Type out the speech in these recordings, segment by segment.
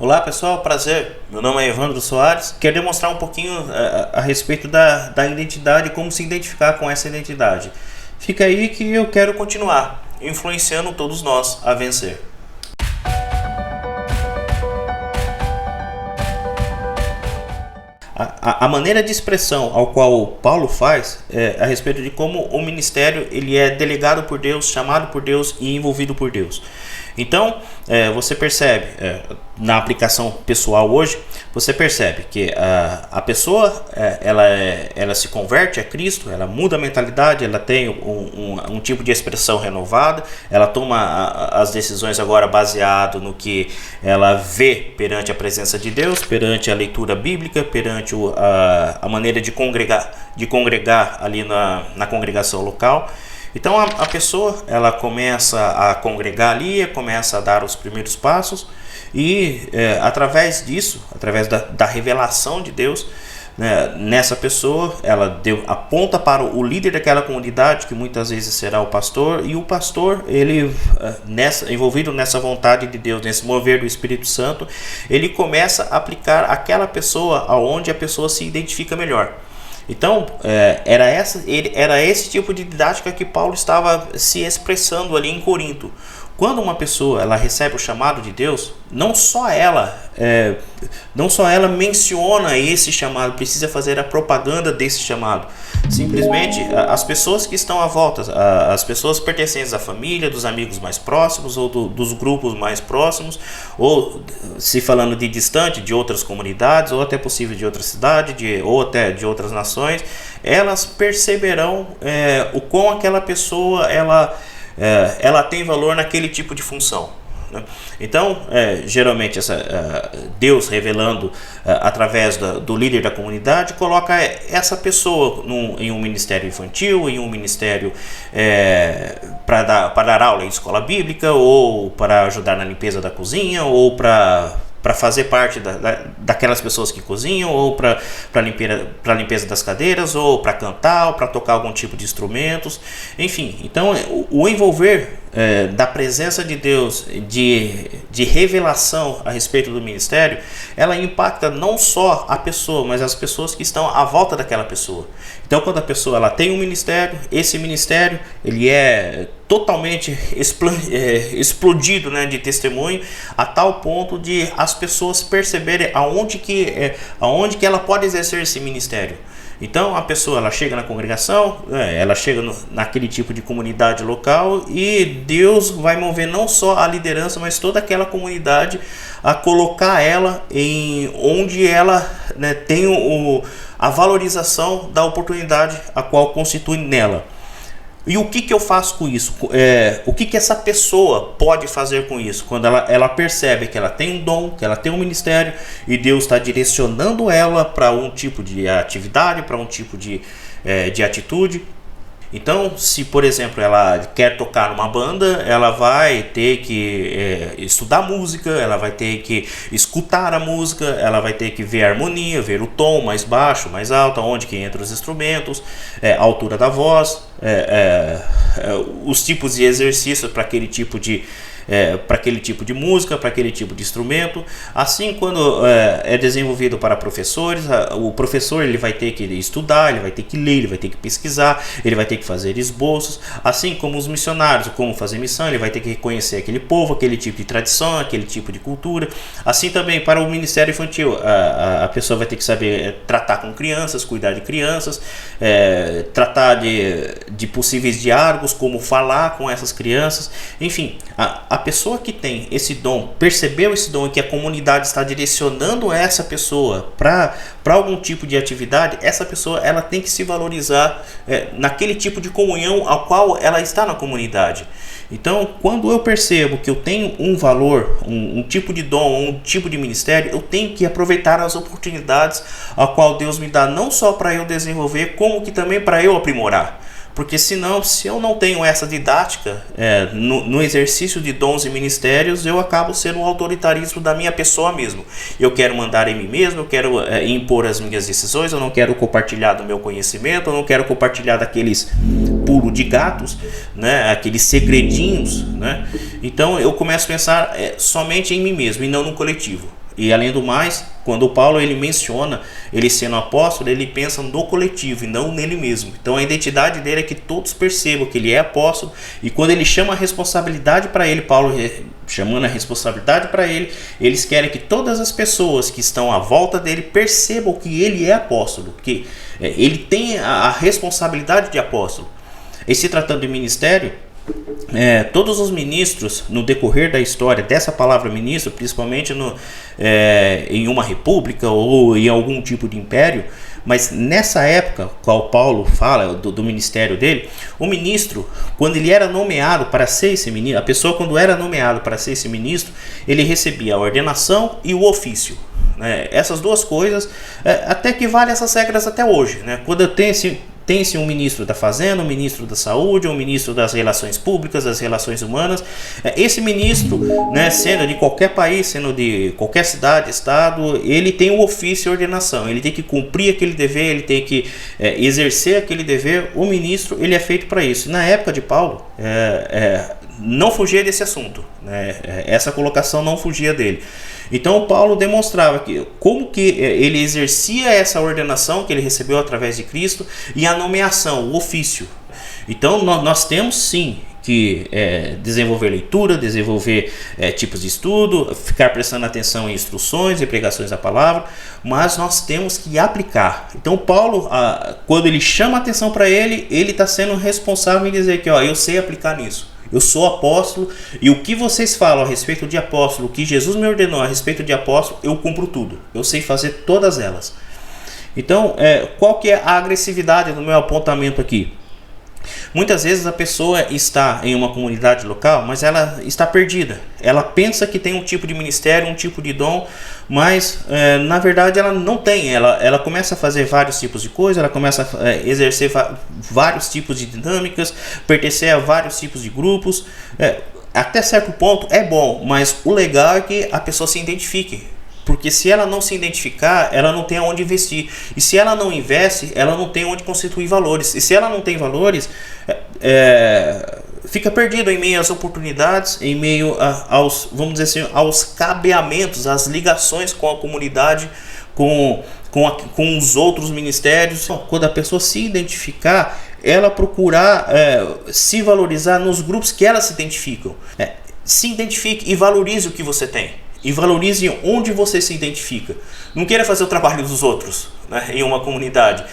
Olá pessoal, prazer. Meu nome é Evandro Soares. Quero demonstrar um pouquinho a respeito da identidade, como se identificar com essa identidade. Fica aí que eu quero continuar influenciando todos nós a vencer. A maneira de expressão ao qual Paulo faz é a respeito de como o ministério ele é delegado por Deus, chamado por Deus e envolvido por Deus. Então, você percebe, na aplicação pessoal hoje, você percebe que a pessoa, ela se converte a Cristo, ela muda a mentalidade, ela tem um tipo de expressão renovada, ela toma as decisões agora baseado no que ela vê perante a presença de Deus, perante a leitura bíblica, perante a maneira de congregar ali na congregação local. Então a pessoa ela começa a congregar ali, começa a dar os primeiros passos e através disso, através da revelação de Deus, né, nessa pessoa, ela aponta para o líder daquela comunidade, que muitas vezes será o pastor, e o pastor, ele envolvido nessa vontade de Deus, nesse mover do Espírito Santo, ele começa a aplicar aquela pessoa aonde a pessoa se identifica melhor. Então, era esse tipo de didática que Paulo estava se expressando ali em Corinto. Quando uma pessoa ela recebe o chamado de Deus, não só ela menciona esse chamado, precisa fazer a propaganda desse chamado. Simplesmente as pessoas que estão à volta, as pessoas pertencentes à família, dos amigos mais próximos ou dos grupos mais próximos, ou se falando de distante, de outras comunidades, ou até possível de outra cidade, ou até de outras nações, elas perceberão o quão aquela pessoa ela tem valor naquele tipo de função. Então, geralmente Deus revelando através do líder da comunidade, coloca essa pessoa em um ministério infantil, em um ministério para dar aula em escola bíblica, ou para ajudar na limpeza da cozinha, ou para fazer parte daquelas pessoas que cozinham, ou para limpeza das cadeiras, ou para cantar, ou para tocar algum tipo de instrumentos, enfim. Então o envolver da presença de Deus, de revelação a respeito do ministério, ela impacta não só a pessoa, mas as pessoas que estão à volta daquela pessoa. Então quando a pessoa ela tem um ministério, esse ministério ele é totalmente explodido, né, de testemunho, a tal ponto de as pessoas perceberem aonde que ela pode exercer esse ministério. Então a pessoa ela chega na congregação, ela chega naquele tipo de comunidade local, e Deus vai mover não só a liderança, mas toda aquela comunidade a colocar ela em onde ela, né, tem a valorização da oportunidade a qual constitui nela. E o que eu faço com isso? O que essa pessoa pode fazer com isso? Quando ela percebe que ela tem um dom, que ela tem um ministério, e Deus está direcionando ela para um tipo de atividade, para um tipo de atitude. Então, se por exemplo ela quer tocar numa banda, ela vai ter que estudar música, ela vai ter que escutar a música, ela vai ter que ver a harmonia, ver o tom mais baixo, mais alto, onde que entra os instrumentos, a altura da voz, os tipos de exercícios para aquele tipo de música, para aquele tipo de instrumento. Assim, quando é desenvolvido para professores, o professor ele vai ter que estudar, ele vai ter que ler, ele vai ter que pesquisar, ele vai ter que fazer esboços. Assim como os missionários, como fazer missão, ele vai ter que reconhecer aquele povo, aquele tipo de tradição, aquele tipo de cultura. Assim também para o ministério infantil, a pessoa vai ter que saber tratar com crianças, cuidar de crianças, tratar de possíveis diálogos, como falar com essas crianças. Enfim, a pessoa que tem esse dom, percebeu esse dom e que a comunidade está direcionando essa pessoa para algum tipo de atividade, essa pessoa ela tem que se valorizar naquele tipo de comunhão ao qual ela está na comunidade. Então, quando eu percebo que eu tenho um valor, um tipo de dom, um tipo de ministério, eu tenho que aproveitar as oportunidades a qual Deus me dá, não só para eu desenvolver, como que também para eu aprimorar. Porque senão, se eu não tenho essa didática no exercício de dons e ministérios, eu acabo sendo um autoritarismo da minha pessoa mesmo. Eu quero mandar em mim mesmo, eu quero impor as minhas decisões, eu não quero compartilhar do meu conhecimento, eu não quero compartilhar daqueles pulos de gatos, né, aqueles segredinhos, né? Então eu começo a pensar somente em mim mesmo e não no coletivo. E além do mais, quando o Paulo ele menciona ele sendo apóstolo, ele pensa no coletivo e não nele mesmo. Então a identidade dele é que todos percebam que ele é apóstolo, e quando ele chama a responsabilidade para ele, Paulo chamando a responsabilidade para ele, eles querem que todas as pessoas que estão à volta dele percebam que ele é apóstolo, que ele tem a responsabilidade de apóstolo. E se tratando de ministério, todos os ministros no decorrer da história dessa palavra ministro, principalmente em uma república ou em algum tipo de império, mas nessa época, qual Paulo fala do ministério dele, o ministro, quando ele era nomeado para ser esse ministro, a pessoa quando era nomeado para ser esse ministro, ele recebia a ordenação e o ofício. Essas duas coisas, até que vale essas regras até hoje, quando tem-se um ministro da Fazenda, um ministro da Saúde, um ministro das Relações Públicas, das Relações Humanas. Esse ministro, sendo de qualquer país, sendo de qualquer cidade, estado, ele tem o ofício e ordenação. Ele tem que cumprir aquele dever, ele tem que exercer aquele dever. O ministro, ele é feito para isso. Na época de Paulo, não fugia desse assunto, essa colocação não fugia dele. Então Paulo demonstrava como que ele exercia essa ordenação que ele recebeu através de Cristo e a nomeação, o ofício. Então nós temos sim que desenvolver leitura, desenvolver tipos de estudo, ficar prestando atenção em instruções e pregações da palavra, mas nós temos que aplicar. Então Paulo, quando ele chama a atenção para ele está sendo responsável em dizer que eu sei aplicar nisso. Eu sou apóstolo, e o que vocês falam a respeito de apóstolo, o que Jesus me ordenou a respeito de apóstolo, eu cumpro tudo. Eu sei fazer todas elas. Então, qual que é a agressividade do meu apontamento aqui? Muitas vezes a pessoa está em uma comunidade local, mas ela está perdida. Ela pensa que tem um tipo de ministério, um tipo de dom, mas na verdade ela não tem. Ela começa a fazer vários tipos de coisas, ela começa a exercer vários tipos de dinâmicas, pertencer a vários tipos de grupos. Até certo ponto é bom, mas o legal é que a pessoa se identifique. Porque se ela não se identificar, ela não tem aonde investir. E se ela não investe, ela não tem onde constituir valores. E se ela não tem valores, fica perdido em meio às oportunidades, em meio aos, vamos dizer assim, aos cabeamentos, às ligações com a comunidade, com os outros ministérios. Quando a pessoa se identificar, ela procurar se valorizar nos grupos que elas se identificam. Se identifique e valorize o que você tem. E valorize onde você se identifica. Não queira fazer o trabalho dos outros, em uma comunidade.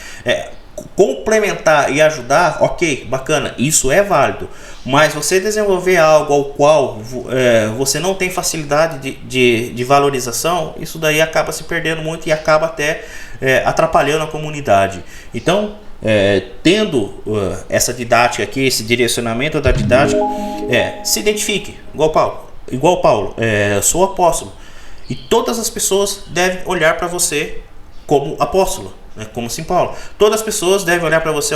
Complementar e ajudar, ok, bacana, isso é válido. Mas você desenvolver algo ao qual você não tem facilidade de valorização, isso daí acaba se perdendo muito e acaba até atrapalhando a comunidade. Então, tendo essa didática aqui, esse direcionamento da didática, se identifique, igual Paulo, sou apóstolo, e todas as pessoas devem olhar para você como apóstolo, como São Paulo. Todas as pessoas devem olhar para você,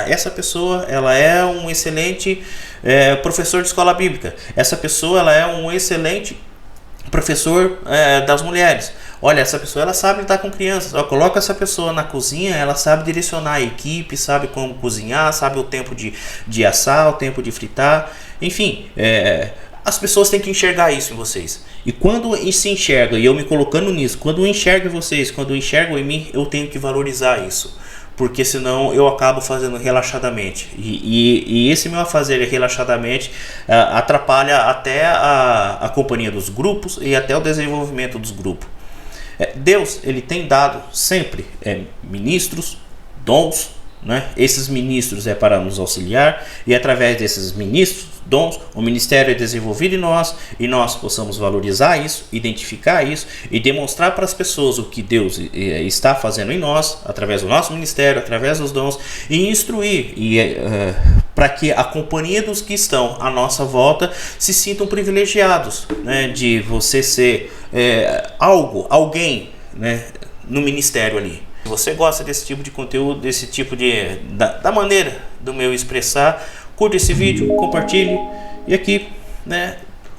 essa pessoa ela é um excelente professor de escola bíblica, essa pessoa ela é um excelente professor das mulheres. Olha, essa pessoa ela sabe lidar com crianças. Coloca essa pessoa na cozinha, ela sabe direcionar a equipe, sabe como cozinhar, sabe o tempo de assar, o tempo de fritar, enfim. As pessoas têm que enxergar isso em vocês. E quando se enxerga, e eu me colocando nisso, quando eu enxergo em vocês, quando eu enxergo em mim, eu tenho que valorizar isso. Porque senão eu acabo fazendo relaxadamente. E esse meu fazer relaxadamente atrapalha até a companhia dos grupos e até o desenvolvimento dos grupos. Deus ele tem dado sempre ministros, dons. Esses ministros é para nos auxiliar, e através desses ministros, dons, o ministério é desenvolvido em nós, e nós possamos valorizar isso, identificar isso e demonstrar para as pessoas o que Deus está fazendo em nós, através do nosso ministério, através dos dons, e instruir, para que a companhia dos que estão à nossa volta se sintam privilegiados, de você ser alguém, no ministério ali. Se você gosta desse tipo de conteúdo, desse tipo da maneira do meu expressar, curta esse vídeo, compartilhe, e aqui,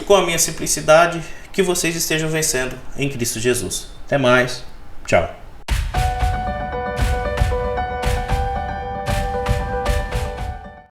com a minha simplicidade, que vocês estejam vencendo em Cristo Jesus. Até mais, tchau.